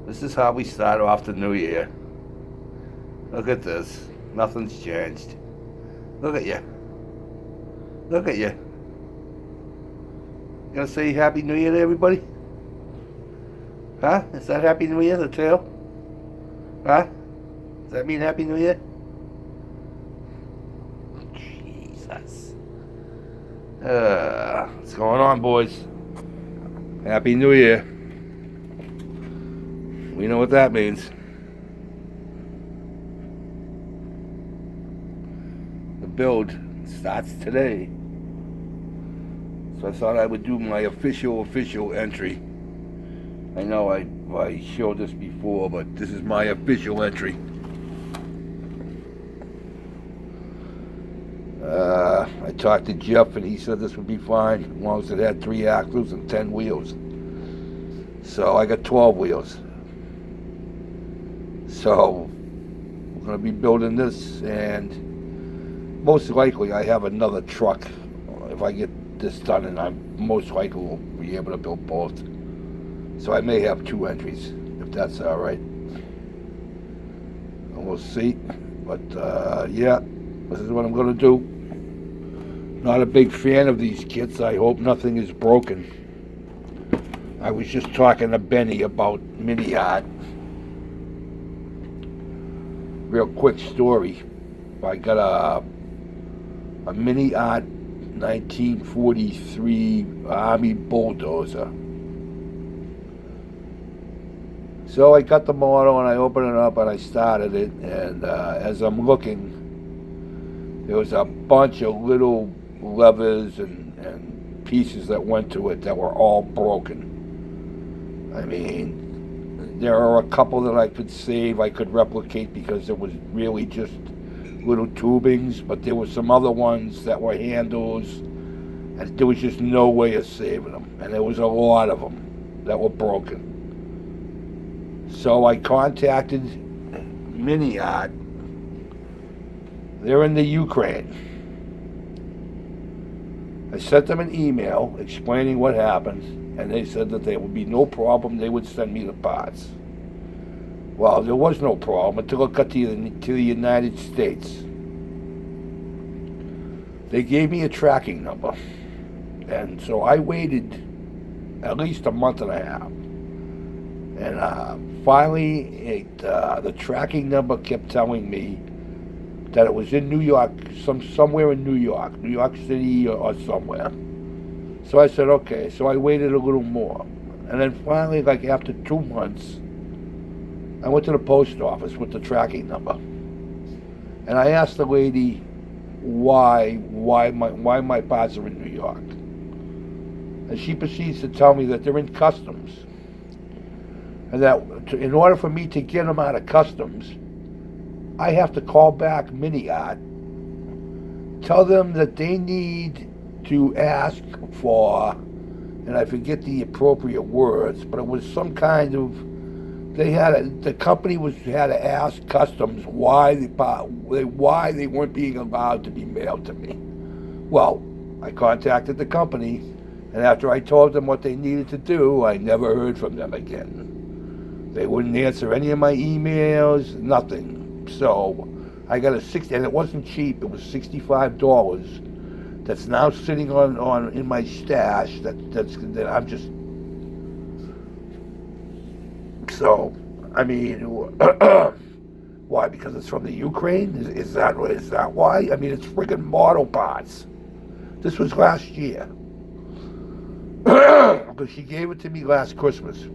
This is how we start off the new year. Look at this. Nothing's changed. Look at you. Look at you. You gonna say Happy New Year to everybody? Huh? Is that Happy New Year, the tail? Huh? Does that mean Happy New Year? Jesus. What's going on, boys? Happy New Year. We know what that means. The build starts today. So I thought I would do my official entry. I know I showed this before, but this is my official entry. I talked to Jeff and he said this would be fine as long as it had 3 axles and 10 wheels. So I got 12 wheels. So we're going to be building this, and most likely I have another truck. If I get this done, and I most likely will be able to build both. So I may have 2 entries, if that's all right. And we'll see. But yeah, this is what I'm going to do. Not a big fan of these kits. I hope nothing is broken. I was just talking to Benny about Mini Art. Real quick story. I got a Mini Art 1943 Army bulldozer. So I got the model and I opened it up and I started it, and as I'm looking, there was a bunch of little levers and pieces that went to it that were all broken. I mean, there are a couple that I could save, I could replicate because it was really just little tubings, but there were some other ones that were handles, and there was just no way of saving them, and there was a lot of them that were broken. So I contacted Mini Art. They're in the Ukraine. I sent them an email explaining what happened, and they said that there would be no problem. They would send me the parts. Well, there was no problem until it got to the United States. They gave me a tracking number, and so I waited at least a month and a half. And finally, the tracking number kept telling me that it was in New York, somewhere in New York City or somewhere. So I said, okay. So I waited a little more. And then finally, like after 2 months, I went to the post office with the tracking number. And I asked the lady why my parts are in New York. And she proceeds to tell me that they're in customs. And that in order for me to get them out of customs, I have to call back Mini Art, tell them that they need to ask for, and I forget the appropriate words, but it was some kind of, the company had to ask customs why they weren't being allowed to be mailed to me. Well, I contacted the company, and after I told them what they needed to do, I never heard from them again. They wouldn't answer any of my emails, nothing. So I got and it wasn't cheap. It was $65. That's now sitting on in my stash. That I'm just. So, I mean, why? Because it's from the Ukraine? Is that why? I mean, it's friggin' model parts. This was last year. Because she gave it to me last Christmas.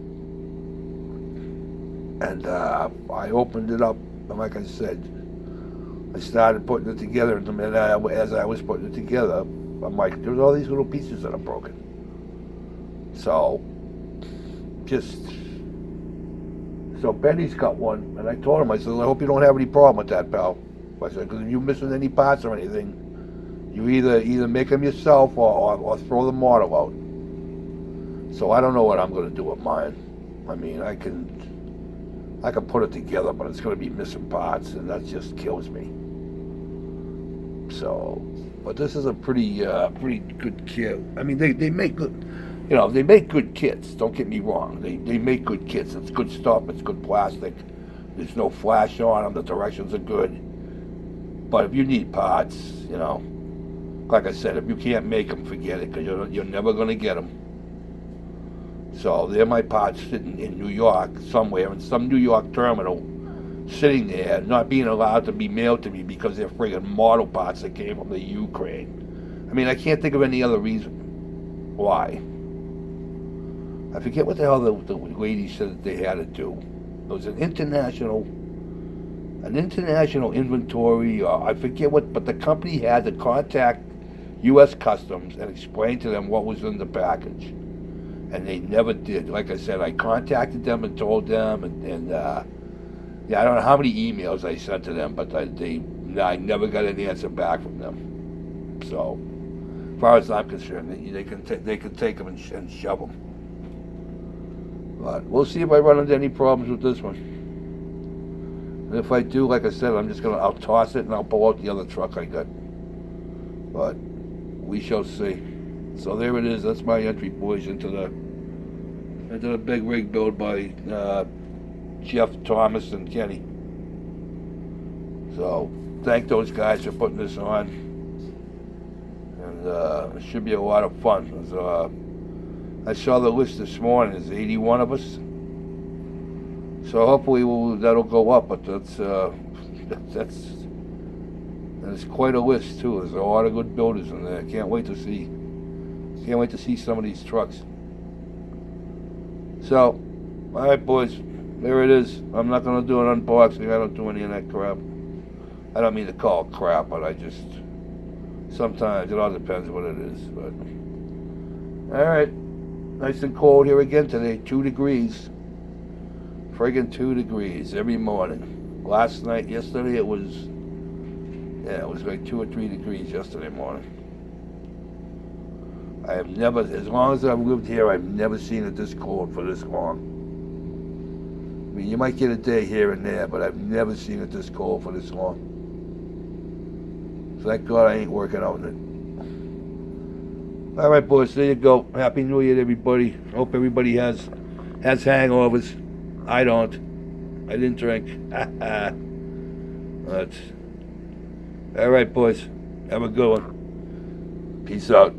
And I opened it up, and like I said, I started putting it together, and as I was putting it together, I'm like, there's all these little pieces that are broken. So, so Benny's got one, and I told him, I said, I hope you don't have any problem with that, pal. I said, because if you're missing any parts or anything, you either make them yourself or throw the model out. So I don't know what I'm going to do with mine. I mean, I can put it together, but it's going to be missing parts, and that just kills me. So, but this is a pretty good kit. I mean, they make good. You know, they make good kits. Don't get me wrong. They make good kits. It's good stuff. It's good plastic. There's no flash on them. The directions are good. But if you need parts, you know, like I said, if you can't make them, forget it, because you're never going to get them. So they're my parts sitting in New York somewhere, in some New York terminal, sitting there, not being allowed to be mailed to me because they're friggin' model parts that came from the Ukraine. I mean, I can't think of any other reason why. I forget what the hell the lady said that they had to do. It was an international inventory, or I forget what, but the company had to contact U.S. Customs and explain to them what was in the package. And they never did. Like I said, I contacted them and told them, and yeah, I don't know how many emails I sent to them, but I never got an answer back from them. So, as far as I'm concerned, they can take them and shove them. But we'll see if I run into any problems with this one. And if I do, like I said, I'll toss it and I'll pull out the other truck I got. But we shall see. So there it is. That's my entry, boys, into the big rig build by Jeff, Thomas, and Kenny. So thank those guys for putting this on, and it should be a lot of fun. I saw the list this morning. There's 81 of us. So hopefully that'll go up. But that's it's quite a list too. There's a lot of good builders in there. Can't wait to see some of these trucks. So, all right, boys. There it is. I'm not going to do an unboxing. I don't do any of that crap. I don't mean to call it crap, but sometimes it all depends what it is. But all right. Nice and cold here again today, 2 degrees. Friggin' 2 degrees every morning. Yesterday it was like 2 or 3 degrees yesterday morning. I have never, as long as I've lived here, I've never seen it this cold for this long. I mean, you might get a day here and there, but I've never seen it this cold for this long. Thank God I ain't working out in it. All right, boys, there you go. Happy New Year to everybody. Hope everybody has hangovers. I don't. I didn't drink. But, all right, boys. Have a good one. Peace out.